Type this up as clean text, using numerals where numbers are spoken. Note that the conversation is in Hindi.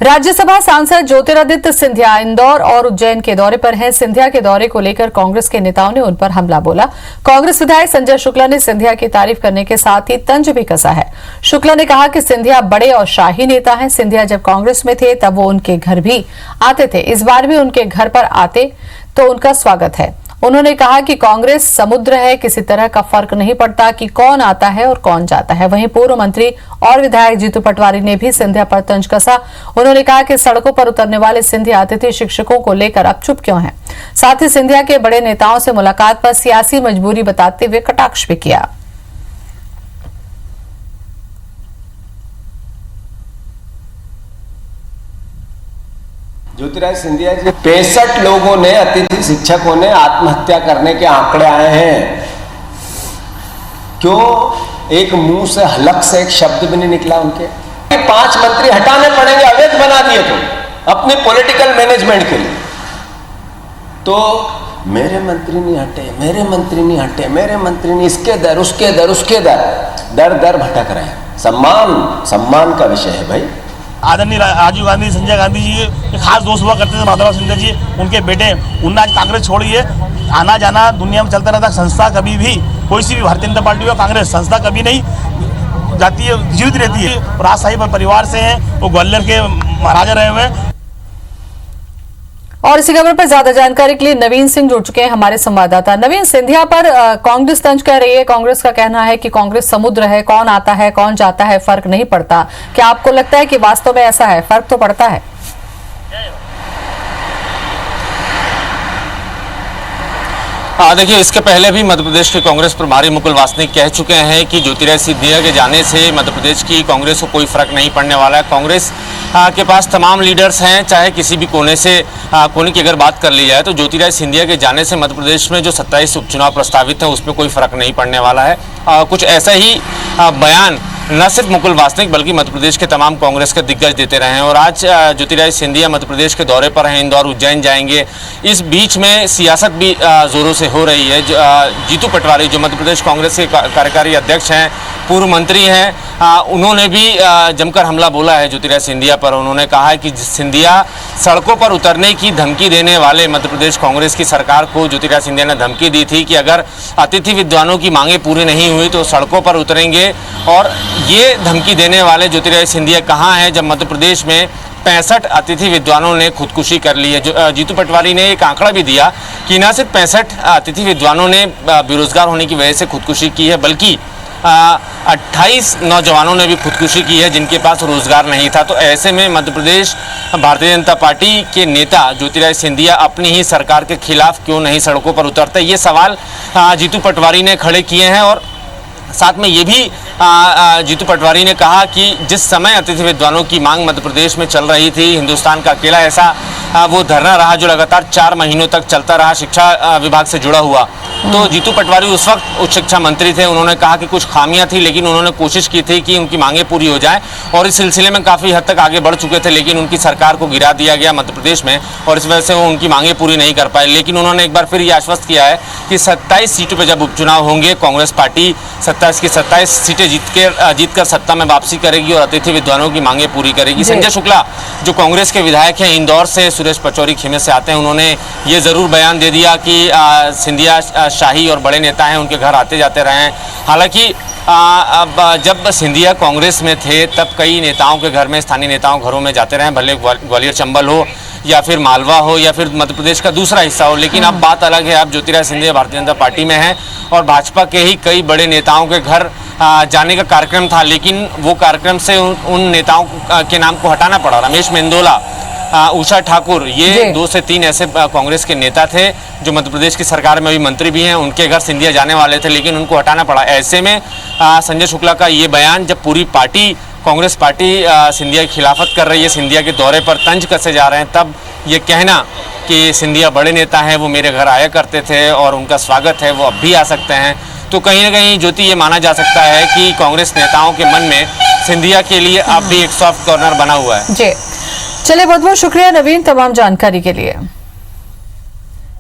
राज्यसभा सांसद ज्योतिरादित्य सिंधिया इंदौर और उज्जैन के दौरे पर हैं। सिंधिया के दौरे को लेकर कांग्रेस के नेताओं ने उन पर हमला बोला। कांग्रेस विधायक संजय शुक्ला ने सिंधिया की तारीफ करने के साथ ही तंज भी कसा है। शुक्ला ने कहा कि सिंधिया बड़े और शाही नेता हैं। सिंधिया जब कांग्रेस में थे तब वो उनके घर भी आते थे, इस बार भी उनके घर पर आते तो उनका स्वागत है। उन्होंने कहा कि कांग्रेस समुद्र है, किसी तरह का फर्क नहीं पड़ता कि कौन आता है और कौन जाता है। वहीं पूर्व मंत्री और विधायक जीतू पटवारी ने भी सिंधिया पर तंज कसा। उन्होंने कहा कि सड़कों पर उतरने वाले सिंधिया अतिथि शिक्षकों को लेकर अब चुप क्यों हैं। साथ ही सिंधिया के बड़े नेताओं से मुलाकात पर सियासी मजबूरी बताते हुए कटाक्ष भी किया। ज्योतिरादित्य सिंधिया जी 65 लोगों ने, अतिथि शिक्षकों ने आत्महत्या करने के आंकड़े आए हैं। क्यों एक मुंह से हलक से एक शब्द भी नहीं निकला उनके? 5 मंत्री हटाने पड़ेंगे, अवैध बना दिए तुम अपने पॉलिटिकल मैनेजमेंट के लिए। तो मेरे मंत्री नहीं हटे, मेरे मंत्री नहीं हटे, मेरे मंत्री नहीं, इसके दर उसके दर उसके दर दर भटक रहे हैं। सम्मान का विषय है भाई। आदरणीय राजीव गांधी, संजय गांधी जी के खास दोस्त हुआ करते थे माधवराव सिंधिया जी, उनके बेटे। उन्होंने आज कांग्रेस छोड़ी है। आना जाना दुनिया में चलता रहता। संस्था कभी भी, कोई सी भी भारतीय जनता पार्टी हो कांग्रेस, संस्था कभी नहीं जाती है, जीवित रहती है। राजशाही परिवार से हैं, वो ग्वालियर के महाराजा रहे हुए हैं। और इसी खबर पर ज्यादा जानकारी के लिए नवीन सिंह जुड़ चुके हैं, हमारे संवाददाता। नवीन, सिंधिया पर कांग्रेस तंज कर रही है। कांग्रेस का कहना है कि कांग्रेस समुद्र है, कौन आता है कौन जाता है फर्क नहीं पड़ता। क्या आपको लगता है कि वास्तव में ऐसा है, फर्क तो पड़ता है? देखिए, इसके पहले भी मध्य प्रदेश के कांग्रेस प्रभारी मुकुल वासनिक कह चुके हैं कि ज्योतिरादित्य सिंधिया के जाने से मध्य प्रदेश की कांग्रेस को कोई फर्क नहीं पड़ने वाला है। कांग्रेस के पास तमाम लीडर्स हैं, चाहे किसी भी कोने की अगर बात कर ली जाए तो ज्योतिरादित्य सिंधिया के जाने से मध्य प्रदेश में जो 27 उपचुनाव प्रस्तावित हैं उसमें कोई फर्क नहीं पड़ने वाला है। कुछ ऐसा ही बयान न सिर्फ मुकुल वासनिक बल्कि मध्य प्रदेश के तमाम कांग्रेस के दिग्गज देते रहे हैं। और आज ज्योतिरादित्य सिंधिया मध्य प्रदेश के दौरे पर हैं, इंदौर उज्जैन जाएंगे। इस बीच में सियासत भी जोरों से हो रही है। जीतू पटवारी जो मध्य प्रदेश कांग्रेस के कार्यकारी अध्यक्ष हैं, पूर्व मंत्री हैं, उन्होंने भी जमकर हमला बोला है ज्योतिरादित्य सिंधिया पर। उन्होंने कहा है कि सिंधिया सड़कों पर उतरने की धमकी देने वाले मध्य प्रदेश कांग्रेस की सरकार को ज्योतिरादित्य सिंधिया ने धमकी दी थी कि अगर अतिथि विद्वानों की मांगे पूरी नहीं हुई तो सड़कों पर उतरेंगे। और ये धमकी देने वाले ज्योतिरादित्य सिंधिया कहाँ हैं जब मध्य प्रदेश में 65 अतिथि विद्वानों ने खुदकुशी कर ली है। जीतू पटवारी ने एक आंकड़ा भी दिया कि न सिर्फ 65 अतिथि विद्वानों ने बेरोजगार होने की वजह से खुदकुशी की है, बल्कि 28 नौजवानों ने भी खुदकुशी की है जिनके पास रोजगार नहीं था। तो ऐसे में मध्य प्रदेश भारतीय जनता पार्टी के नेता ज्योतिरादित्य सिंधिया अपनी ही सरकार के खिलाफ क्यों नहीं सड़कों पर उतरते, ये सवाल जीतू पटवारी ने खड़े किए हैं। और साथ में ये भी जीतू पटवारी ने कहा कि जिस समय अतिथि विद्वानों की मांग मध्य प्रदेश में चल रही थी, हिंदुस्तान का अकेला ऐसा वो धरना रहा जो लगातार 4 महीनों तक चलता रहा, शिक्षा विभाग से जुड़ा हुआ। तो जीतू पटवारी उस वक्त उच्च शिक्षा मंत्री थे। उन्होंने कहा कि कुछ खामियां थी, लेकिन उन्होंने कोशिश की थी कि उनकी मांगें पूरी हो जाएं। और इस सिलसिले में काफ़ी हद तक आगे बढ़ चुके थे, लेकिन उनकी सरकार को गिरा दिया गया मध्य प्रदेश में और इस वजह से वो उनकी मांगें पूरी नहीं कर पाए। लेकिन उन्होंने एक बार फिर ये आश्वस्त किया है कि 27 सीटों पर जब उपचुनाव होंगे कांग्रेस पार्टी 27 की 27 सीटें जीतकर सत्ता में वापसी करेगी और अतिथि विद्वानों की मांगें पूरी करेगी। संजय शुक्ला जो कांग्रेस के विधायक हैं, इंदौर से, सुरेश पचौरी खेमे से आते हैं, उन्होंने ये जरूर बयान दे दिया कि सिंधिया शाही और बड़े नेता हैं, उनके घर आते जाते रहे हैं। हालांकि अब जब सिंधिया कांग्रेस में थे तब कई नेताओं के घर में, स्थानीय नेताओं घरों में जाते रहे, भले ग्वालियर चंबल हो या फिर मालवा हो या फिर मध्य प्रदेश का दूसरा हिस्सा हो। लेकिन अब बात अलग है। अब ज्योतिरादित्य सिंधिया भारतीय जनता पार्टी में है और भाजपा के ही कई बड़े नेताओं के घर जाने का कार्यक्रम था, लेकिन वो कार्यक्रम से उन नेताओं के नाम को हटाना पड़ा। रमेश मेंदोला, उषा ठाकुर, ये 2 से 3 ऐसे कांग्रेस के नेता थे जो मध्य प्रदेश की सरकार में अभी मंत्री भी हैं, उनके घर सिंधिया जाने वाले थे लेकिन उनको हटाना पड़ा। ऐसे में संजय शुक्ला का ये बयान, जब पूरी पार्टी कांग्रेस पार्टी सिंधिया की खिलाफत कर रही है, सिंधिया के दौरे पर तंज कसे जा रहे हैं, तब ये कहना कि सिंधिया बड़े नेता हैं, वो मेरे घर आया करते थे और उनका स्वागत है, वो अब भी आ सकते हैं, तो कहीं ना कहीं ज्योति ये माना जा सकता है कि कांग्रेस नेताओं के मन में सिंधिया के लिए अब भी एक सॉफ्ट कॉर्नर बना हुआ है। जी, चलिए, बहुत बहुत शुक्रिया नवीन तमाम जानकारी के लिए।